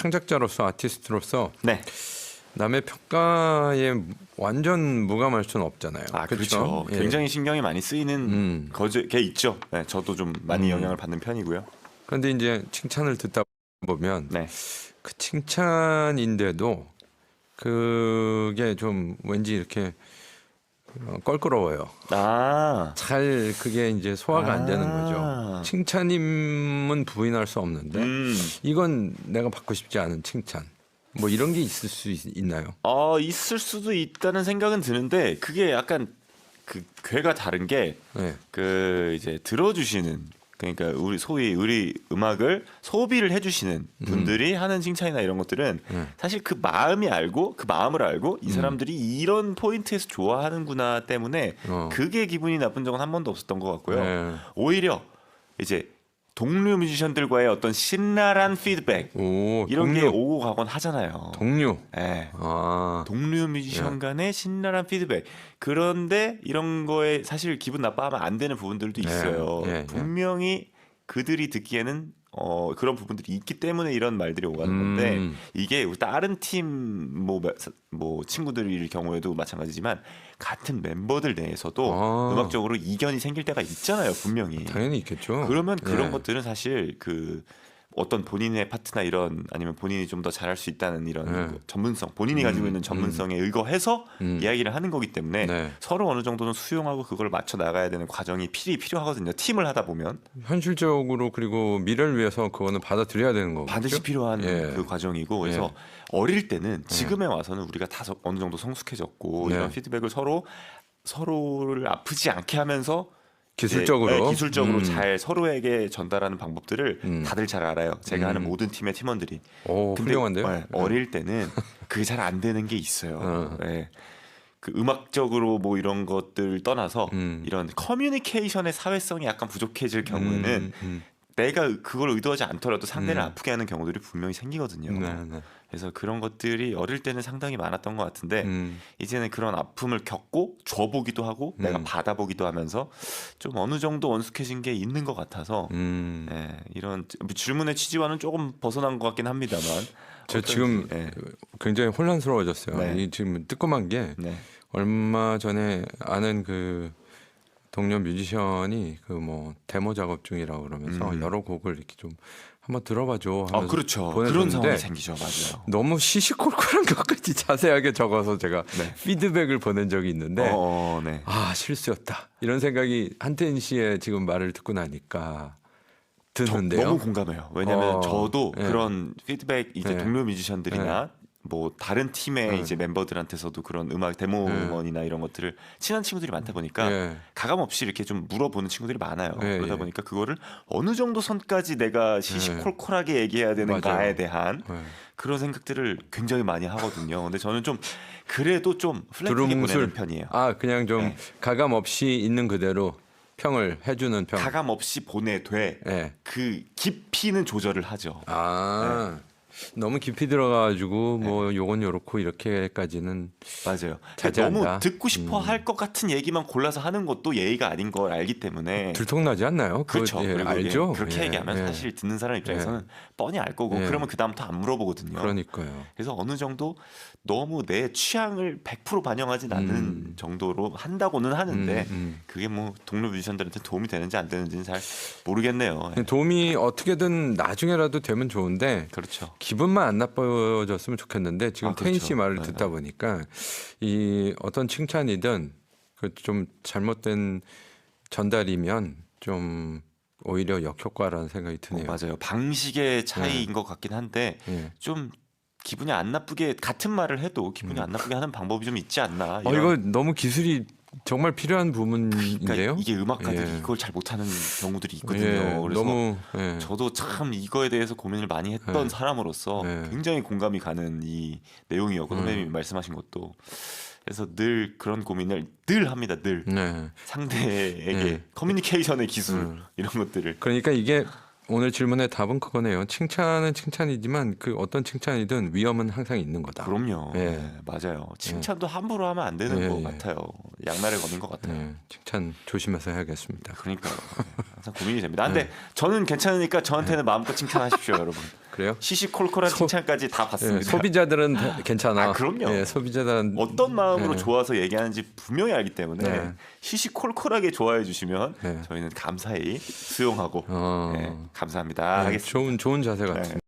창작자로서 아티스트로서 네. 남의 평가에 완전 무감할 수는 없잖아요. 아, 그렇죠. 그렇죠. 예. 굉장히 신경이 많이 쓰이는 게 있죠. 네, 저도 좀 많이 영향을 받는 편이고요. 그런데 이제 칭찬을 듣다 보면 네. 그 칭찬인데도 그게 좀 왠지 이렇게 껄끄러워요. 아, 잘 그게 이제 소화가 안 되는 거죠. 칭찬임은 부인할 수 없는데 이건 내가 받고 싶지 않은 칭찬. 뭐 이런 게 있을 수 있나요? 있을 수도 있다는 생각은 드는데 그게 약간 그 궤가 다른 게 네. 그 이제 들어주시는 그러니까 우리 소위 우리 음악을 소비를 해주시는 분들이 하는 칭찬이나 이런 것들은 사실 그 마음을 알고 이 사람들이 이런 포인트에서 좋아하는구나 때문에 그게 기분이 나쁜 적은 한 번도 없었던 것 같고요. 네. 오히려 이제 동료 뮤지션들과의 어떤 신랄한 피드백 오, 이런 게 동료. 오고 가곤 하잖아요. 동료. 네. 아, 동료 뮤지션 간의 신랄한 피드백. 그런데 이런 거에 사실 기분 나빠하면 안 되는 부분들도 있어요. 예. 분명히 그들이 듣기에는 그런 부분들이 있기 때문에 이런 말들이 오가는 건데 이게 다른 팀 뭐 친구들일 경우에도 마찬가지지만 같은 멤버들 내에서도 음악적으로 이견이 생길 때가 있잖아요, 분명히. 당연히 있겠죠. 그러면 그런 예. 것들은 사실 그 어떤 본인의 파트나 이런 아니면 본인이 좀 더 잘할 수 있다는 이런 그 전문성, 본인이 가지고 있는 전문성에 의거해서 이야기를 하는 거기 때문에 네. 서로 어느 정도는 수용하고 그걸 맞춰 나가야 되는 과정이 필요하거든요. 팀을 하다 보면 현실적으로 그리고 미래를 위해서 그거는 받아들여야 되는 거죠. 반드시 필요한 예. 그 과정이고 그래서 어릴 때는 지금에 와서는 우리가 다 어느 정도 성숙해졌고 네. 이런 피드백을 서로를 아프지 않게 하면서 기술적으로 기술적으로 잘 서로에게 전달하는 방법들을 다들 잘 알아요. 제가 하는 모든 팀의 팀원들이. 오, 근데 훌륭한데요. 어릴 때는 그게 잘 안 되는 게 있어요. 예. 그 음악적으로 뭐 이런 것들 떠나서 이런 커뮤니케이션의 사회성이 약간 부족해질 경우에는 내가 그걸 의도하지 않더라도 상대를 아프게 하는 경우들이 분명히 생기거든요. 네. 그래서 그런 것들이 어릴 때는 상당히 많았던 것 같은데 이제는 그런 아픔을 겪고 줘보기도 하고 내가 받아보기도 하면서 좀 어느 정도 원숙해진 게 있는 것 같아서 예, 이런 질문의 취지와는 조금 벗어난 것 같긴 합니다만 저 지금 굉장히 혼란스러워졌어요. 네. 이 지금 뜨끔한 게 네. 얼마 전에 아는 그 동료 뮤지션이 그 뭐 데모 작업 중이라고 그러면서 여러 곡을 이렇게 좀 한번 들어봐줘 하면서 그렇죠. 그런 보내줬는데 상황이 생기죠. 맞아요. 너무 시시콜콜한 것까지 자세하게 적어서 제가 피드백을 보낸 적이 있는데 네. 아 실수였다 이런 생각이 한태인 씨의 지금 말을 듣고 나니까 드는데요. 너무 공감해요. 왜냐하면 저도 그런 피드백 이제 예. 동료 뮤지션들이나 뭐 다른 팀의 이제 멤버들한테서도 그런 음악 데모원이나 이런 것들을 친한 친구들이 많다 보니까 가감 없이 이렇게 좀 물어보는 친구들이 많아요. 그러다 보니까 그거를 어느 정도 선까지 내가 시시콜콜하게 얘기해야 되는가에 대한 그런 생각들을 굉장히 많이 하거든요. 근데 저는 좀 그래도 좀 플랫하게 보내는 편이에요. 아 그냥 좀 가감 없이 있는 그대로 평을 해주는 평. 가감 없이 보내되 그 깊이는 조절을 하죠. 너무 깊이 들어가가지고 뭐 요건 요렇고 이렇게까지는 맞아요. 자제한다. 너무 듣고 싶어 할 것 같은 얘기만 골라서 하는 것도 예의가 아닌 걸 알기 때문에 들통나지 않나요? 그렇죠. 그리고 알죠. 그렇게 얘기하면 사실 듣는 사람 입장에서는 뻔히 알 거고 그러면 그 다음부터 안 물어보거든요. 그러니까요. 그래서 어느 정도 너무 내 취향을 100% 반영하진 않는 정도로 한다고는 하는데 그게 뭐 동료 뮤지션들한테 도움이 되는지 안 되는지는 잘 모르겠네요. 도움이 어떻게든 나중에라도 되면 좋은데 그렇죠. 기분만 안 나빠졌으면 좋겠는데 지금 태인 씨 그렇죠. 말을 듣다 보니까 이 어떤 칭찬이든 그 좀 잘못된 전달이면 좀 오히려 역효과라는 생각이 드네요. 맞아요. 방식의 차이인 것 같긴 한데 좀 기분이 안 나쁘게 같은 말을 해도 기분이 안 나쁘게 하는 방법이 좀 있지 않나. 이거 너무 기술이 정말 필요한 부분인데요. 그러니까 이게 음악가들이 이걸 잘 못하는 경우들이 있거든요. 그래서 너무 저도 참 이거에 대해서 고민을 많이 했던 사람으로서 굉장히 공감이 가는 이 내용이었고 선배님이 말씀하신 것도 그래서 늘 그런 고민을 늘 합니다. 늘 상대에게 커뮤니케이션의 기술 이런 것들을 그러니까 이게 오늘 질문의 답은 그거네요. 칭찬은 칭찬이지만 그 어떤 칭찬이든 위험은 항상 있는 거다. 그럼요. 예. 네, 맞아요. 칭찬도 함부로 하면 안 되는 것 같아요. 양날의 검인 것 같아요. 칭찬 조심해서 해야겠습니다. 그러니까요. 항상 고민이 됩니다. 근데 저는 괜찮으니까 저한테는 마음껏 칭찬하십시오, 여러분. 그래요? 시시콜콜한 칭찬까지 다 받습니다. 소비자들은 괜찮아. 아, 그럼요. 소비자들은 어떤 마음으로 좋아서 얘기하는지 분명히 알기 때문에 시시콜콜하게 좋아해 주시면 저희는 감사히 수용하고 감사합니다 하겠습니다. 좋은 자세 같습니다.